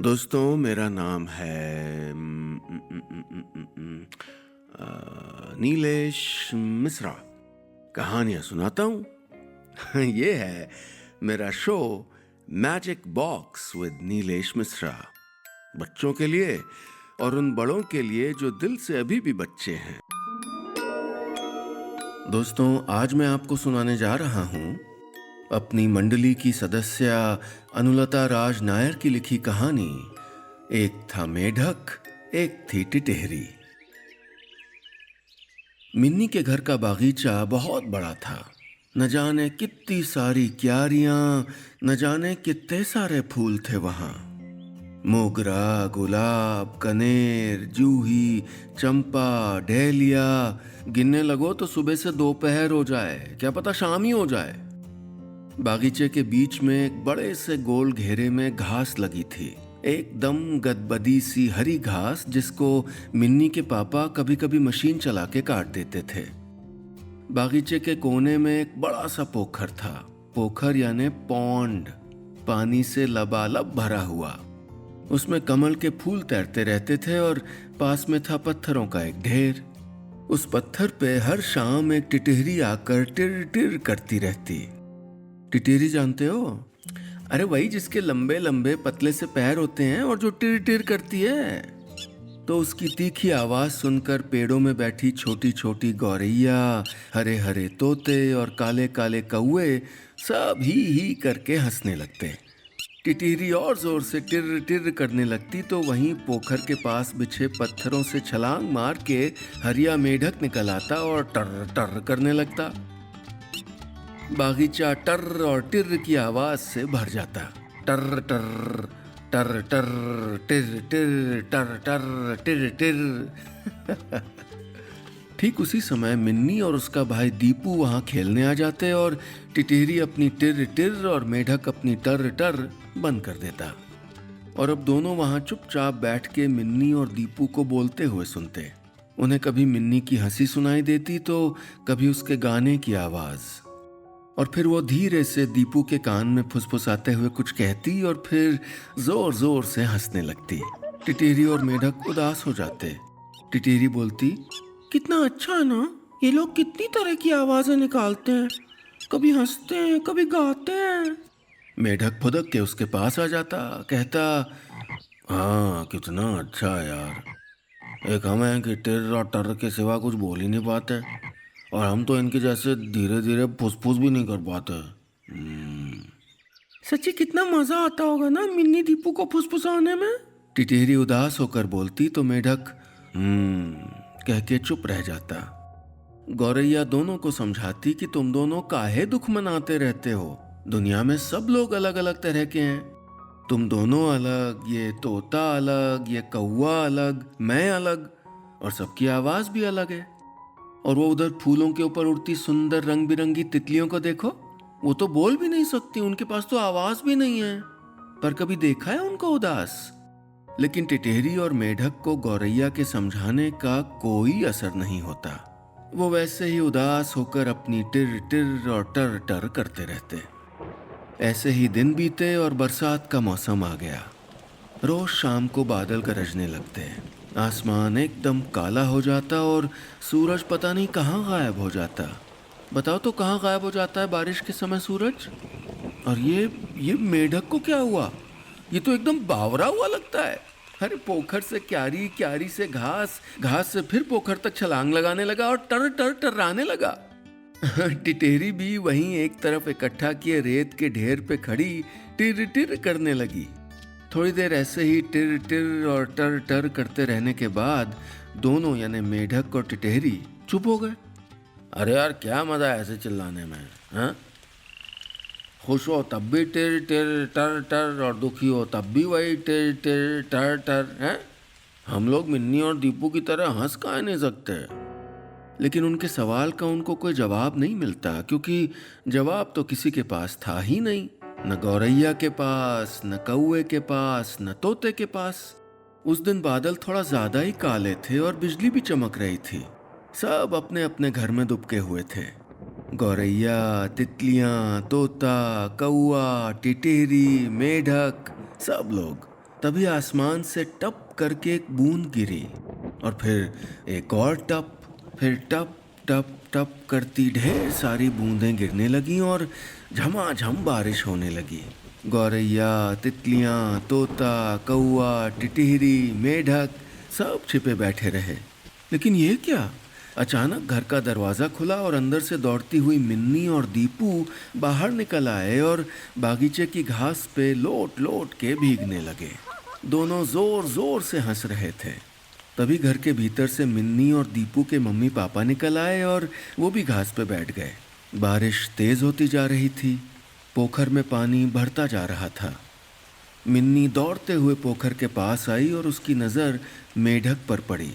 दोस्तों मेरा नाम है नीलेश मिश्रा। कहानियां सुनाता हूँ। ये है मेरा show magic box with Nilesh Mishra. बच्चों के लिए और उन बड़ों के लिए जो दिल से अभी भी बच्चे हैं। दोस्तों आज मैं आपको सुनाने जा रहा हूँ अपनी मंडली की सदस्य अनुलता राज नायर की लिखी कहानी एक था मेढक, एक थी टिटेहरी। मिन्नी के घर का बागीचा बहुत बड़ा था। न जाने कितनी सारी क्यारियां, न जाने कितने सारे फूल थे वहां। मोगरा, गुलाब, कनेर, जूही, चंपा, डहेलिया। गिनने लगो तो सुबह से दोपहर हो जाए, क्या पता शाम ही हो जाए। बागीचे के बीच में एक बड़े से गोल घेरे में घास लगी थी, एकदम गदबदी सी हरी घास जिसको मिन्नी के पापा कभी कभी मशीन चला के काट देते थे। बागीचे के कोने में एक बड़ा सा पोखर था। पोखर यानी पौंड, पानी से लबालब भरा हुआ। उसमें कमल के फूल तैरते रहते थे और पास में था पत्थरों का एक ढेर। उस पत्थर पे हर शाम एक टिटहरी आकर टिर टिर करती रहती। टिटेरी जानते हो? अरे वही जिसके लंबे लंबे पतले से पैर होते हैं और जो टिर टिर करती है। तो उसकी तीखी आवाज सुनकर पेड़ों में बैठी छोटी छोटी गौरैया, हरे हरे तोते और काले काले कौवे सब ही करके हंसने लगते। टिटेरी और जोर से टिर टिर करने लगती तो वहीं पोखर के पास बिछे पत्थरों से छलांग मार के हरिया मेढक निकल आता और टर टर करने लगता। बागीचा टर और टिर की आवाज से भर जाता। टर टर टर टर टिर टिर टर टर टिर टिर। ठीक उसी समय मिन्नी और उसका भाई दीपू वहां खेलने आ जाते और टिटेरी अपनी टिर टिर और मेढक अपनी टर टर बंद कर देता। और अब दोनों वहां चुपचाप बैठ के मिन्नी और दीपू को बोलते हुए सुनते। उन्हें कभी मिन्नी की हंसी सुनाई देती तो कभी उसके गाने की आवाज। और फिर वो धीरे से दीपू के कान में फुसफुसाते हुए कुछ कहती और फिर जोर जोर से हंसने लगती। टिटेरी और मेढक उदास हो जाते। टिटेरी बोलती, कितना अच्छा है ना, ये लोग कितनी तरह की आवाजें निकालते हैं, कभी हंसते हैं कभी गाते हैं। मेढक फुदक के उसके पास आ जाता, कहता, हाँ कितना अच्छा है यार। एक हम हैं कि टिर और टर के सिवा कुछ बोल ही नहीं पाते, और हम तो इनके जैसे धीरे धीरे फुसफुस भी नहीं कर पाते। सच्ची कितना मजा आता होगा ना मिन्नी दीपू को फुसफुसाने में। टिटेरी उदास होकर बोलती तो मेढक कह के चुप रह जाता। गौरैया दोनों को समझाती कि तुम दोनों काहे दुख मनाते रहते हो। दुनिया में सब लोग अलग अलग तरह के हैं। तुम दोनों अलग, ये तोता अलग, ये कौवा अलग, मैं अलग, और सबकी आवाज भी अलग है। और वो उधर फूलों के ऊपर उड़ती सुंदर रंग बिरंगी तितलियों को देखो, वो तो बोल भी नहीं सकती, उनके पास तो आवाज भी नहीं है। पर कभी देखा है उनको उदास? लेकिन टिटेरी और मेढक को गौरैया के समझाने का कोई असर नहीं होता। वो वैसे ही उदास होकर अपनी टिर टिर और टर टर करते रहते। ऐसे ही दिन बीते और बरसात का मौसम आ गया। रोज शाम को बादल गरजने लगते। आसमान एकदम काला हो जाता और सूरज पता नहीं कहाँ गायब हो जाता। बताओ तो कहाँ गायब हो जाता है बारिश के समय सूरज? और ये मेढक को क्या हुआ? ये तो एकदम बावरा हुआ लगता है। अरे पोखर से क्यारी, क्यारी से घास, घास से फिर पोखर तक छलांग लगाने लगा और टर टर टर्राने लगा। टिटेरी भी वहीं एक तरफ इकट्ठा किए रेत के ढेर पे खड़ी टिर टिर करने लगी। थोड़ी देर ऐसे ही टिर टिर और टर टर करते रहने के बाद दोनों यानी मेढक और टिटेरी चुप हो गए। अरे यार क्या मजा है ऐसे चिल्लाने में, हाँ? खुश हो तब भी टिर टिर टर टर और दुखी हो तब भी वही टिर टिर टर टर, हैं? हम लोग मिन्नी और दीपू की तरह हंस काहे नहीं सकते? लेकिन उनके सवाल का उनको कोई जवाब नहीं मिलता, क्योंकि जवाब तो किसी के पास था ही नहीं। न गौरैया के पास, न कौवे के पास, न तोते के पास। उस दिन बादल थोड़ा ज्यादा ही काले थे और बिजली भी चमक रही थी। सब अपने अपने घर में दुबके हुए थे। गौरैया, तितलियां, तोता, कौआ, टिटेरी, मेढक, सब लोग तभी आसमान से टप करके एक बूंद गिरी और फिर एक और टप, फिर टप टप टप करती ढेर सारी बूंदें गिरने लगीं और झमाझम बारिश होने लगी। गौरैया, तितलियां, तोता, कौआ, टिटहरी, मेढक सब छिपे बैठे रहे। लेकिन ये क्या? अचानक घर का दरवाजा खुला और अंदर से दौड़ती हुई मिन्नी और दीपू बाहर निकल आए और बागीचे की घास पे लोट लोट के भीगने लगे। दोनों जोर जोर से हंस रहे थे। तभी घर के भीतर से मिन्नी और दीपू के मम्मी पापा निकल आए और वो भी घास पे बैठ गए। बारिश तेज होती जा रही थी। पोखर में पानी बढ़ता जा रहा था। मिन्नी दौड़ते हुए पोखर के पास आई और उसकी नज़र मेढक पर पड़ी।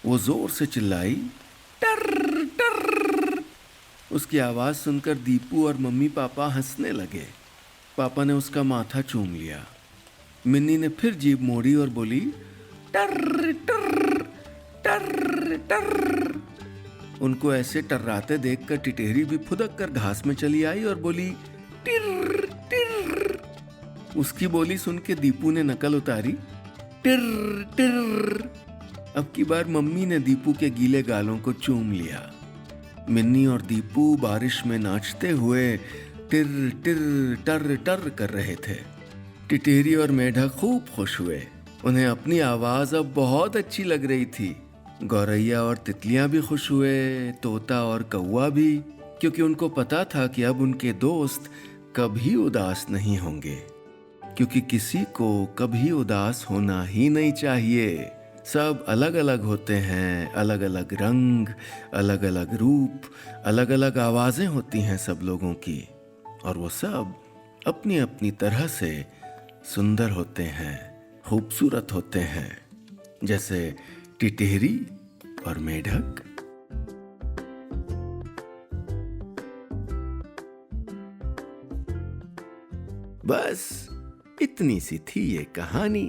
वो जोर से चिल्लाई, टर टर। उसकी आवाज़ सुनकर दीपू और मम्मी पापा हंसने लगे। पापा ने उसका माथा चूम लिया। मिन्नी ने फिर जीभ मोड़ी और बोली, टर टर टर टर। उनको ऐसे टर्राते देखकर टिटहरी भी फुदक कर घास में चली आई और बोली, टिर टिर। उसकी बोली सुन के दीपू ने नकल उतारी, टिर टिर। अब की बार मम्मी ने दीपू के गीले गालों को चूम लिया। मिन्नी और दीपू बारिश में नाचते हुए टिर टिर टर टर कर रहे थे। टिटहरी और मेढक खूब खुश हुए। उन्हें अपनी आवाज अब बहुत अच्छी लग रही थी। गौरैया और तितलियां भी खुश हुए, तोता और कौआ भी, क्योंकि उनको पता था कि अब उनके दोस्त कभी उदास नहीं होंगे, क्योंकि किसी को कभी उदास होना ही नहीं चाहिए। सब अलग अलग होते हैं, अलग अलग रंग, अलग अलग रूप, अलग अलग आवाजें होती हैं सब लोगों की, और वो सब अपनी अपनी तरह से सुंदर होते हैं, खूबसूरत होते हैं, जैसे टिटहरी और मेढक। बस इतनी सी थी ये कहानी।